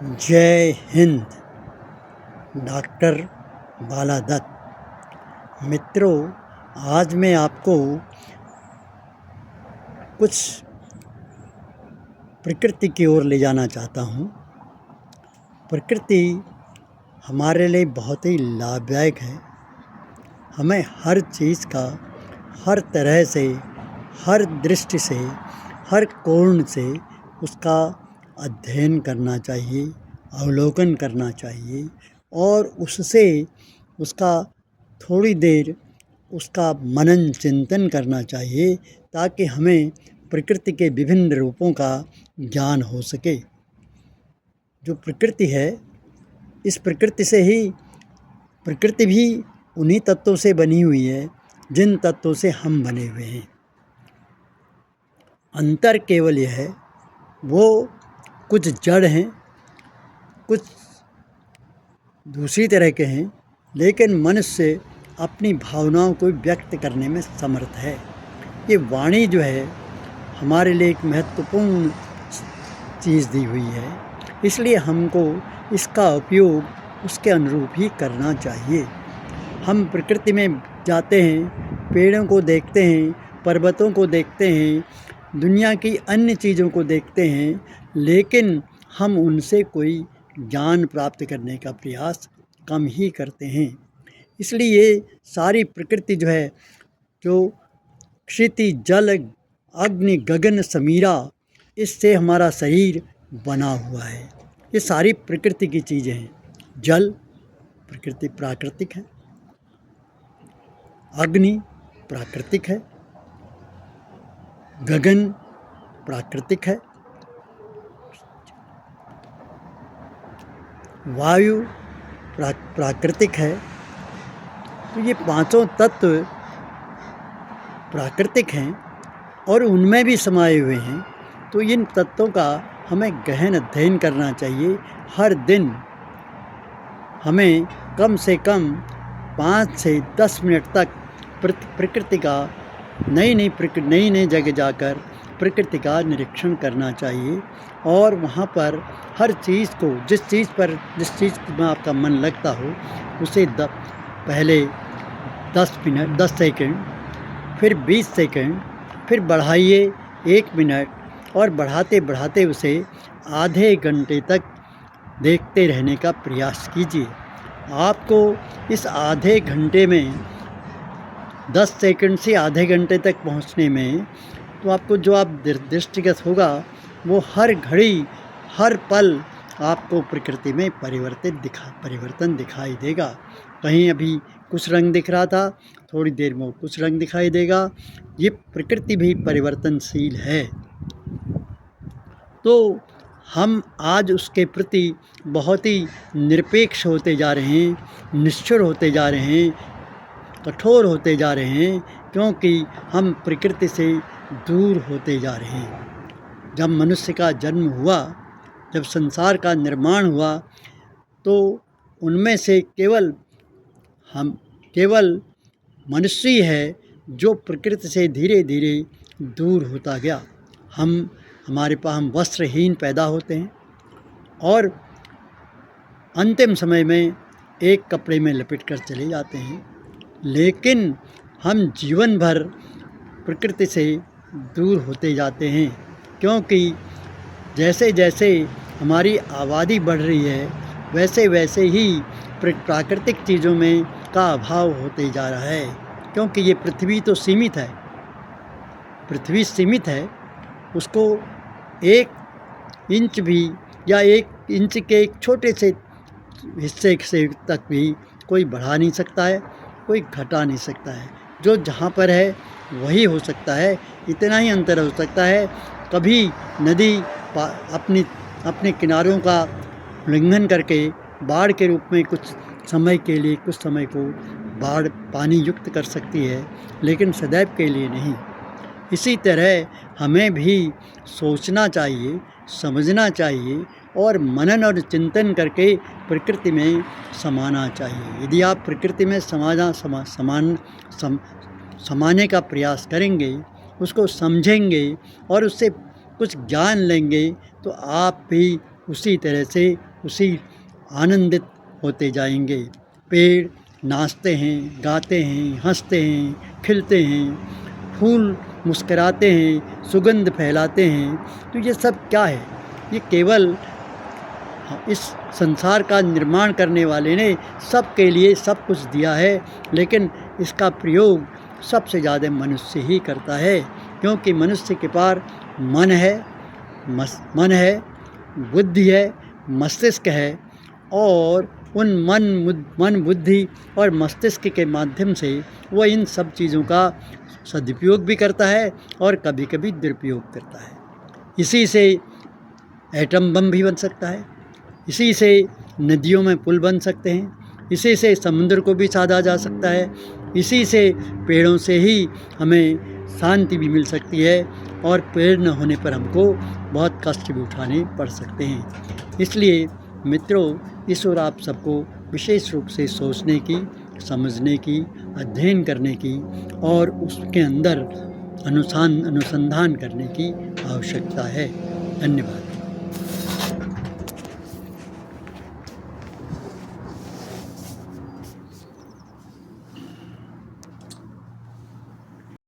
जय हिंद। डॉक्टर बाला दत्त। मित्रों, आज मैं आपको कुछ प्रकृति की ओर ले जाना चाहता हूँ। प्रकृति हमारे लिए बहुत ही लाभदायक है। हमें हर चीज़ का हर तरह से, हर दृष्टि से, हर कोण से उसका अध्ययन करना चाहिए, अवलोकन करना चाहिए और उससे उसका थोड़ी देर उसका मनन चिंतन करना चाहिए ताकि हमें प्रकृति के विभिन्न रूपों का ज्ञान हो सके। जो प्रकृति है, इस प्रकृति से ही प्रकृति भी उन्हीं तत्वों से बनी हुई है जिन तत्वों से हम बने हुए हैं। अंतर केवल यह है, वो कुछ जड़ हैं, कुछ दूसरी तरह के हैं, लेकिन मनुष्य अपनी भावनाओं को व्यक्त करने में समर्थ है। ये वाणी जो है हमारे लिए एक महत्वपूर्ण चीज़ दी हुई है, इसलिए हमको इसका उपयोग उसके अनुरूप ही करना चाहिए। हम प्रकृति में जाते हैं, पेड़ों को देखते हैं, पर्वतों को देखते हैं, दुनिया की अन्य चीज़ों को देखते हैं, लेकिन हम उनसे कोई ज्ञान प्राप्त करने का प्रयास कम ही करते हैं। इसलिए ये सारी प्रकृति जो है, जो क्षिति जल अग्नि गगन समीरा, इससे हमारा शरीर बना हुआ है। ये सारी प्रकृति की चीज़ें हैं। जल प्रकृति प्राकृतिक है, अग्नि प्राकृतिक है, गगन प्राकृतिक है, वायु प्राकृतिक है। तो ये पांचों तत्व प्राकृतिक हैं और उनमें भी समाये हुए हैं। तो इन तत्वों का हमें गहन अध्ययन करना चाहिए। हर दिन हमें कम से कम 5 से 10 मिनट तक प्रकृति का नई नई जगह जाकर प्रकृति का निरीक्षण करना चाहिए और वहाँ पर हर चीज़ को जिस चीज़ में आपका मन लगता हो उसे पहले 10 मिनट 10 सेकंड, फिर 20 सेकंड, फिर बढ़ाइए 1 मिनट और बढ़ाते बढ़ाते उसे आधे घंटे तक देखते रहने का प्रयास कीजिए। आपको इस आधे घंटे में 10 सेकंड से आधे घंटे तक पहुंचने में तो आपको जो आप दृष्टिगत होगा वो हर घड़ी हर पल आपको प्रकृति में परिवर्तन दिखाई देगा। कहीं अभी कुछ रंग दिख रहा था, थोड़ी देर में कुछ रंग दिखाई देगा। ये प्रकृति भी परिवर्तनशील है। तो हम आज उसके प्रति बहुत ही निरपेक्ष होते जा रहे हैं, निष्ठुर होते जा रहे हैं, कठोर होते जा रहे हैं, क्योंकि हम प्रकृति से दूर होते जा रहे हैं। जब मनुष्य का जन्म हुआ, जब संसार का निर्माण हुआ, तो उनमें से केवल मनुष्य ही है जो प्रकृति से धीरे धीरे दूर होता गया। हम वस्त्रहीन पैदा होते हैं और अंतिम समय में एक कपड़े में लपेट कर चले जाते हैं, लेकिन हम जीवन भर प्रकृति से दूर होते जाते हैं, क्योंकि जैसे जैसे हमारी आबादी बढ़ रही है वैसे वैसे ही प्राकृतिक चीज़ों में का अभाव होते जा रहा है। क्योंकि ये पृथ्वी तो सीमित है, पृथ्वी सीमित है, उसको 1 इंच भी या 1 इंच के एक छोटे से हिस्से से तक भी कोई बढ़ा नहीं सकता है, कोई घटा नहीं सकता है। जो जहाँ पर है वही हो सकता है, इतना ही अंतर हो सकता है। कभी नदी अपने किनारों का उल्लंघन करके बाढ़ के रूप में कुछ समय को पानी युक्त कर सकती है, लेकिन सदैव के लिए नहीं। इसी तरह हमें भी सोचना चाहिए, समझना चाहिए और मनन और चिंतन करके प्रकृति में समाना चाहिए। यदि आप प्रकृति में समाने का प्रयास करेंगे, उसको समझेंगे और उससे कुछ ज्ञान लेंगे, तो आप भी उसी तरह से उसी आनंदित होते जाएंगे। पेड़ नाचते हैं, गाते हैं, हंसते हैं, खिलते हैं, फूल मुस्कराते हैं, सुगंध फैलाते हैं। तो ये सब क्या है? ये केवल इस संसार का निर्माण करने वाले ने सबके लिए सब कुछ दिया है, लेकिन इसका प्रयोग सबसे ज़्यादा मनुष्य ही करता है, क्योंकि मनुष्य के पास मन है, बुद्धि है, मस्तिष्क है, और उन मन बुद्धि और मस्तिष्क के माध्यम से वह इन सब चीज़ों का सदुपयोग भी करता है और कभी कभी दुरुपयोग करता है। इसी से एटम बम भी बन सकता है, इसी से नदियों में पुल बन सकते हैं, इसी से समुद्र को भी साधा जा सकता है, इसी से पेड़ों से ही हमें शांति भी मिल सकती है, और पेड़ न होने पर हमको बहुत कष्ट भी उठाने पड़ सकते हैं। इसलिए मित्रों, ईश्वर आप सबको विशेष रूप से सोचने की, समझने की, अध्ययन करने की और उसके अंदर अनुसंधान करने की आवश्यकता है। धन्यवाद।